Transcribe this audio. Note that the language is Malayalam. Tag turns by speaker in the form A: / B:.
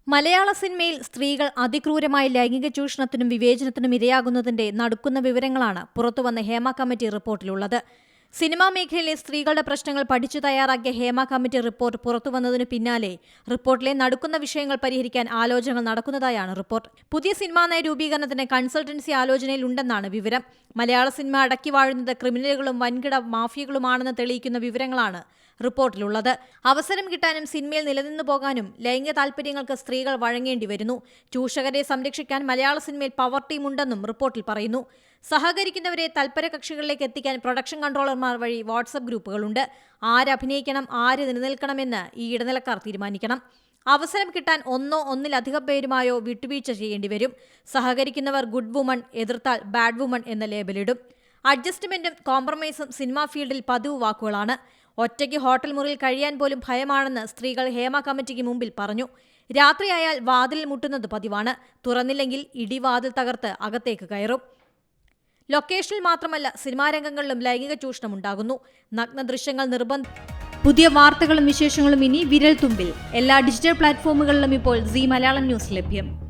A: മലയാള സിനിമയിൽ സ്ത്രീകൾ അതിക്രൂരമായ ലൈംഗിക ചൂഷണത്തിനും വിവേചനത്തിനും ഇരയാകുന്നതിന്റെ നടുക്കുന്ന വിവരങ്ങളാണ് പുറത്തുവന്ന ഹേമ കമ്മിറ്റി റിപ്പോർട്ടിലുള്ളത്. സിനിമാ മേഖലയിലെ സ്ത്രീകളുടെ പ്രശ്നങ്ങൾ പഠിച്ചു തയ്യാറാക്കിയ ഹേമ കമ്മിറ്റി റിപ്പോർട്ട് പുറത്തുവന്നതിനു പിന്നാലെ റിപ്പോർട്ടിലെ നടുക്കുന്ന വിഷയങ്ങൾ പരിഹരിക്കാൻ ആലോചനകൾ നടക്കുന്നതായാണ് റിപ്പോർട്ട്. പുതിയ സിനിമാ നയ രൂപീകരണത്തിന് കൺസൾട്ടൻസി ആലോചനയിലുണ്ടെന്നാണ് വിവരം. മലയാള സിനിമ അടക്കി വാഴുന്നത് ക്രിമിനലുകളും വൻകിട മാഫിയകളുമാണെന്ന് തെളിയിക്കുന്ന വിവരങ്ങളാണ് റിപ്പോർട്ടിലുള്ളത്. അവസരം കിട്ടാനും സിനിമയിൽ നിലനിന്നു പോകാനും ലൈംഗിക താൽപര്യങ്ങൾക്ക് സ്ത്രീകൾ വഴങ്ങേണ്ടി വരുന്നു. ചൂഷകരെ സംരക്ഷിക്കാൻ മലയാള സിനിമയിൽ പവർ ടീം ഉണ്ടെന്നും റിപ്പോർട്ടിൽ പറയുന്നു. സഹകരിക്കുന്നവരെ തൽപര കക്ഷികളിലേക്ക് എത്തിക്കാൻ പ്രൊഡക്ഷൻ കൺട്രോളർമാർ വഴി വാട്സപ്പ് ഗ്രൂപ്പുകളുണ്ട്. ആരഭിനയിക്കണം, ആര് നിലനിൽക്കണമെന്ന് ഈ ഇടനിലക്കാർ തീരുമാനിക്കണം. അവസരം കിട്ടാൻ ഒന്നോ ഒന്നിലധികം പേരുമായോ വിട്ടുവീഴ്ച ചെയ്യേണ്ടി വരും. സഹകരിക്കുന്നവർ ഗുഡ് വുമൺ, എതിർത്താൽ ബാഡ് വുമൺ എന്ന ലേബലിടും. അഡ്ജസ്റ്റ്മെന്റും കോംപ്രമൈസും സിനിമാ ഫീൽഡിൽ പതിവ് വാക്കുകളാണ്. ഒറ്റയ്ക്ക് ഹോട്ടൽ മുറിയിൽ കഴിയാൻ പോലും ഭയമാണെന്ന് സ്ത്രീകൾ ഹേമ കമ്മിറ്റിക്ക് മുമ്പിൽ പറഞ്ഞു. രാത്രിയായാൽ വാതിലിൽ മുട്ടുന്നത് പതിവാണ്. തുറന്നില്ലെങ്കിൽ ഇടിവാതിൽ തകർത്ത് അകത്തേക്ക് കയറും. ലൊക്കേഷനിൽ മാത്രമല്ല, സിനിമാ രംഗങ്ങളിലും ലൈംഗിക ചൂഷണം ഉണ്ടാകുന്നു. നഗ്ന ദൃശ്യങ്ങൾ പുതിയ വാർത്തകളും വിശേഷങ്ങളും ഇനി വിരൽ തുമ്പിൽ. എല്ലാ ഡിജിറ്റൽ പ്ലാറ്റ്ഫോമുകളിലും ഇപ്പോൾ സീ മലയാളം ന്യൂസ് ലഭ്യം.